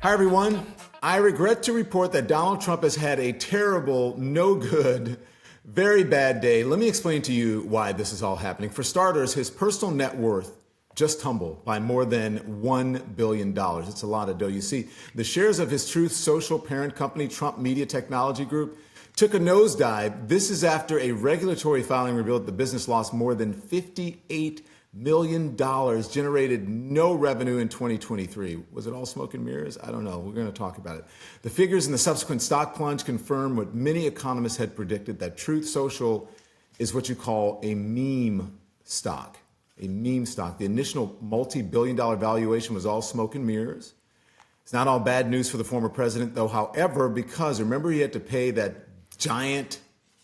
Hi, everyone. I regret to report that Donald Trump has had a terrible, no good, very bad day. Let me explain to you why this is all happening. For starters, his personal net worth just tumbled by more than $1 billion. It's a lot of dough. You see, the shares of his Truth Social parent company, Trump Media Technology Group, took a nosedive. This is after a regulatory filing revealed the business lost more than $58 million, generated no revenue in 2023. Was it all smoke and mirrors? I don't know. We're going to talk about it. The figures in the subsequent stock plunge confirm what many economists had predicted, that Truth Social is what you call a meme stock. A meme stock. The initial multi-billion-dollar valuation was all smoke and mirrors. It's not all bad news for the former president, though, however, because remember he had to pay that giant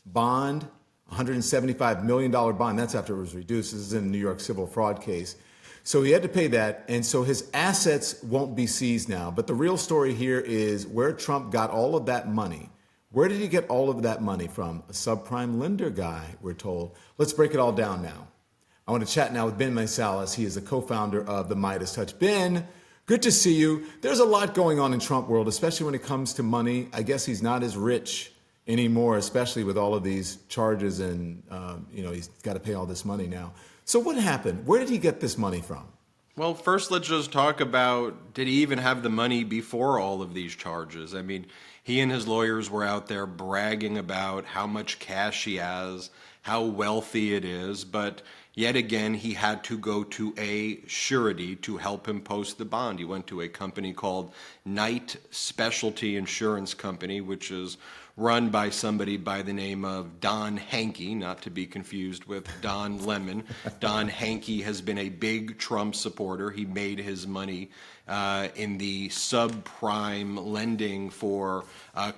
bond, $175 million bond. That's after it was reduced. This is in a New York civil fraud case. So he had to pay that, and so his assets won't be seized now. But the real story here is where Trump got all of that money. Where did he get all of that money from? A subprime lender guy, we're told. Let's break it all down now. I want to chat now with Ben Meiselas. He is the co-founder of the Midas Touch. Ben, good to see you. There's a lot going on in Trump world, especially when it comes to money. I guess he's not as rich anymore, especially with all of these charges and, he's got to pay all this money now. So what happened? Where did he get this money from? Well, first, let's just talk about, did he even have the money before all of these charges? I mean, he and his lawyers were out there bragging about how much cash he has, how wealthy it is, but yet again, he had to go to a surety to help him post the bond. He went to a company called Knight Specialty Insurance Company, which is run by somebody by the name of Don Hankey, not to be confused with Don Lemon. Don Hankey has been a big Trump supporter. He made his money in the subprime lending for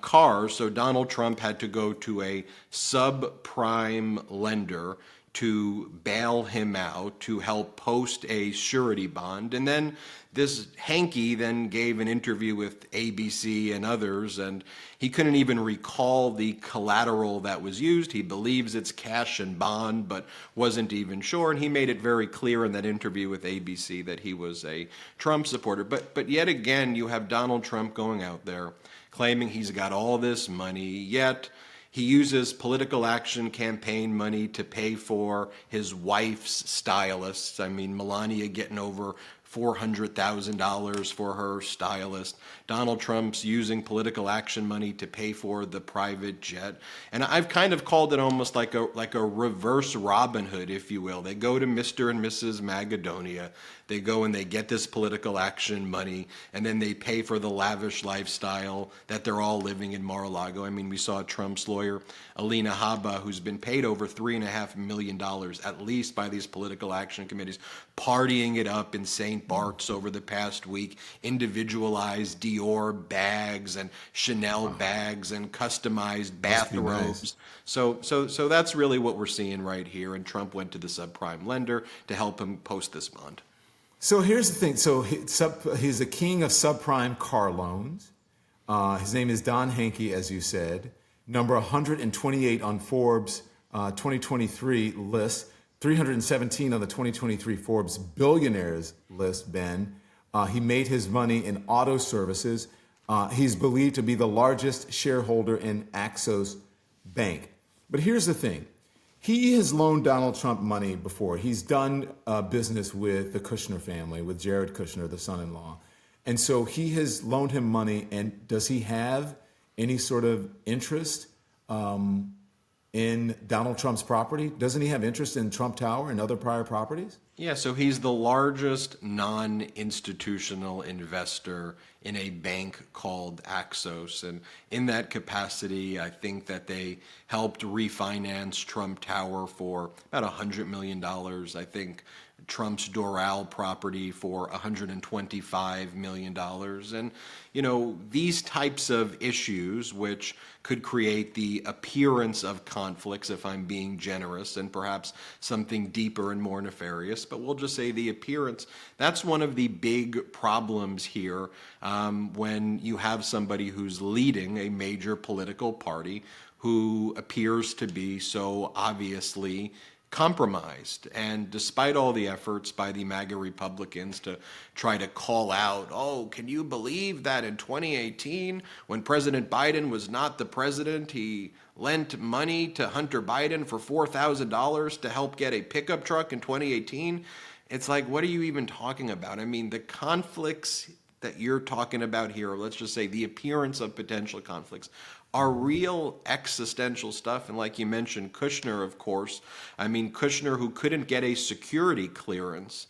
cars. So Donald Trump had to go to a subprime lender to bail him out, to help post a surety bond. And then this Hankey then gave an interview with ABC and others, and he couldn't even recall the collateral that was used. He believes it's cash and bond, but wasn't even sure. And he made it very clear in that interview with ABC that he was a Trump supporter. But yet again, you have Donald Trump going out there claiming he's got all this money, yet he uses political action campaign money to pay for his wife's stylists. I mean, Melania getting over $400,000 for her stylist. Donald Trump's using political action money to pay for the private jet. And I've kind of called it almost like a reverse Robin Hood, if you will. They go to Mr. and Mrs. Magadonia. They go and they get this political action money, and then they pay for the lavish lifestyle that they're all living in Mar-a-Lago. I mean, we saw Trump's lawyer, Alina Habba, who's been paid over $3.5 million, at least by these political action committees, partying it up in St. Bart's over the past week, individualized Dior bags and Chanel bags and customized bathrobes. Nice. So that's really what we're seeing right here. And Trump went to the subprime lender to help him post this bond. So here's the thing. So he's the king of subprime car loans. His name is Don Hankey, as you said, number 128 on Forbes 2023 list, 317 on the 2023 Forbes Billionaires list, Ben. He made his money in auto services. He's believed to be the largest shareholder in Axos Bank. But here's the thing. He has loaned Donald Trump money before. He's done business with the Kushner family, with Jared Kushner, the son-in-law. And so he has loaned him money. And does he have any sort of interest in Donald Trump's property? Doesn't he have interest in Trump Tower and other prior properties? Yeah, so he's the largest non-institutional investor in a bank called Axos. And in that capacity, I think that they helped refinance Trump Tower for about $100 million. I think Trump's Doral property for $125 million. And, you know, these types of issues, which could create the appearance of conflicts, if I'm being generous, and perhaps something deeper and more nefarious, but we'll just say the appearance, that's one of the big problems here when you have somebody who's leading a major political party who appears to be so obviously compromised. And despite all the efforts by the MAGA Republicans to try to call out, oh, can you believe that in 2018, when President Biden was not the president, he lent money to Hunter Biden for $4,000 to help get a pickup truck in 2018? It's like, what are you even talking about? I mean, the conflicts that you're talking about here, or let's just say the appearance of potential conflicts, are real existential stuff. And like you mentioned, Kushner, of course, I mean, Kushner, who couldn't get a security clearance,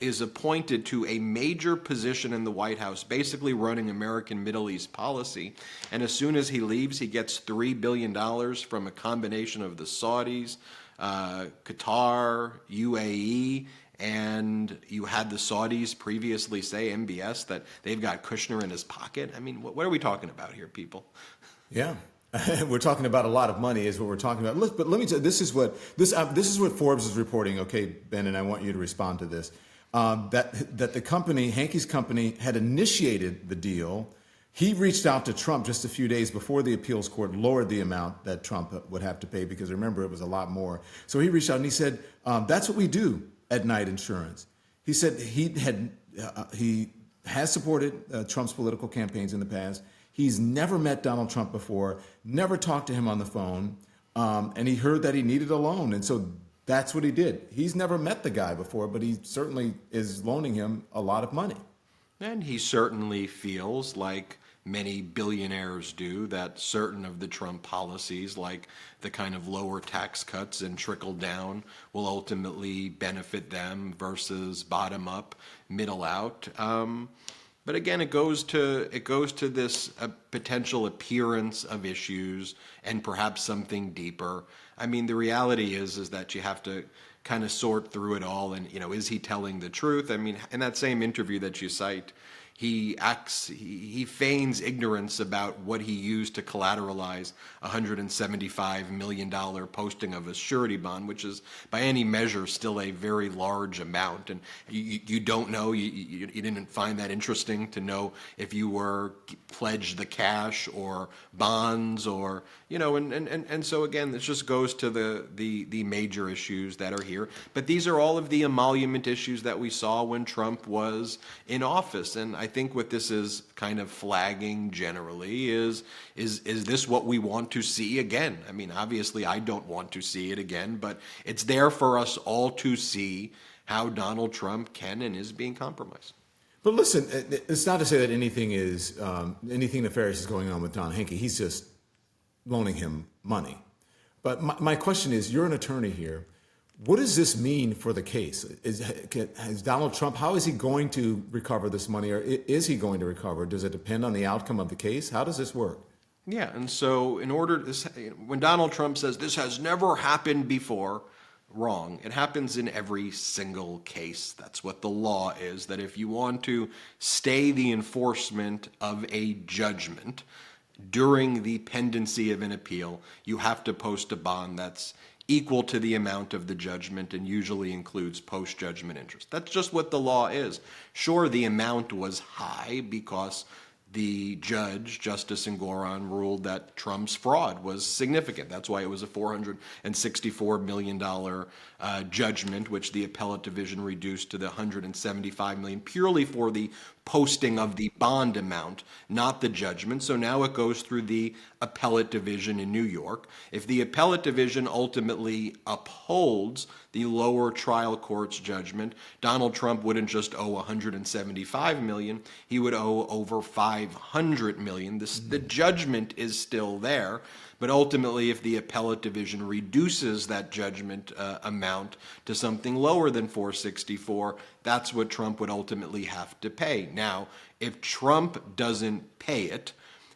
is appointed to a major position in the White House, basically running American Middle East policy. And as soon as he leaves, he gets $3 billion from a combination of the Saudis, Qatar, UAE, and you had the Saudis previously say, MBS, that they've got Kushner in his pocket. I mean, what are we talking about here, people? Yeah. We're talking about a lot of money is what we're talking about. Look, but let me tell you, this is what Forbes is reporting. Okay, Ben, and I want you to respond to this. That the company, Hankey's company, had initiated the deal. He reached out to Trump just a few days before the appeals court lowered the amount that Trump would have to pay, because remember, it was a lot more. So he reached out and he said, that's what we do at Knight Insurance. He said he has supported Trump's political campaigns in the past. He's never met Donald Trump before, never talked to him on the phone, and he heard that he needed a loan. And so that's what he did. He's never met the guy before, but he certainly is loaning him a lot of money. And he certainly feels, like many billionaires do, that certain of the Trump policies, like the kind of lower tax cuts and trickle down, will ultimately benefit them versus bottom up, middle out. But again, it goes to this potential appearance of issues and perhaps something deeper. I mean, the reality is that you have to kind of sort through it all. And, is he telling the truth? I mean, in that same interview that you cite, he feigns ignorance about what he used to collateralize a $175 million posting of a surety bond, which is by any measure still a very large amount. And you don't know, you didn't find that interesting to know if you were pledged the cash or bonds or, and so again, this just goes to the major issues that are here. But these are all of the emolument issues that we saw when Trump was in office. And I think what this is kind of flagging generally is this what we want to see again? I mean, obviously I don't want to see it again, but it's there for us all to see how Donald Trump can and is being compromised. But listen, it's not to say that anything nefarious is going on with Don Hankey. He's just loaning him money. But my question is, you're an attorney here. What does this mean for the case? Is Donald Trump, how is he going to recover this money, or is he going to recover? Does it depend on the outcome of the case? How does this work? Yeah, and so when Donald Trump says this has never happened before, wrong. It happens in every single case. That's what the law is, that if you want to stay the enforcement of a judgment during the pendency of an appeal, you have to post a bond that's equal to the amount of the judgment and usually includes post-judgment interest. That's just what the law is. Sure, the amount was high because the judge, Justice Engoron, ruled that Trump's fraud was significant. That's why it was a $464 million judgment, which the appellate division reduced to the $175 million, purely for the posting of the bond amount, not the judgment. So now it goes through the appellate division in New York. If the appellate division ultimately upholds the lower trial court's judgment, Donald Trump wouldn't just owe $175 million, he would owe over $500 million. The judgment is still there, but ultimately if the appellate division reduces that judgment amount to something lower than $464, that's what Trump would ultimately have to pay. Now, if Trump doesn't pay it,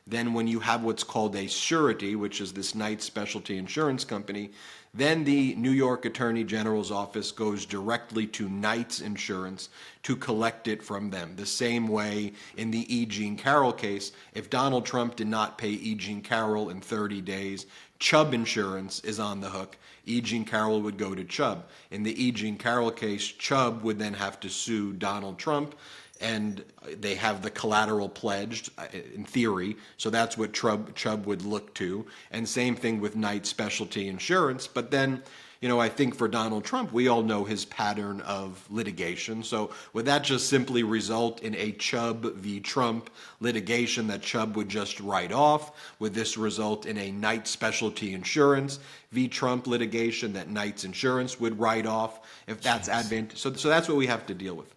then when you have what's called a surety, which is this Knight specialty insurance company, then the New York Attorney General's office goes directly to Knight's Insurance to collect it from them. The same way in the E. Jean Carroll case, if Donald Trump did not pay E. Jean Carroll in 30 days, Chubb Insurance is on the hook. E. Jean Carroll would go to Chubb. In the E. Jean Carroll case, Chubb would then have to sue Donald Trump, and they have the collateral pledged, in theory, so that's what Chubb would look to. And same thing with Knight Specialty Insurance. But then I think for Donald Trump, we all know his pattern of litigation. So would that just simply result in a Chubb v. Trump litigation that Chubb would just write off? Would this result in a Knight Specialty Insurance v. Trump litigation that Knight's Insurance would write off if that's advantageous? So that's what we have to deal with.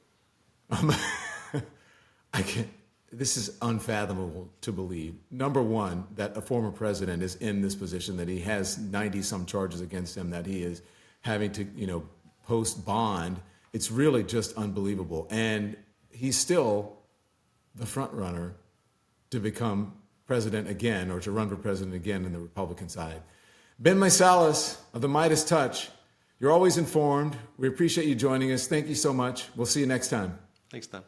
I can't. This is unfathomable to believe. Number one, that a former president is in this position, that he has 90-some charges against him, that he is having to, post bond. It's really just unbelievable. And he's still the front runner to become president again, or to run for president again in the Republican side. Ben Meiselas of the Midas Touch, you're always informed. We appreciate you joining us. Thank you so much. We'll see you next time. Thanks, Tom.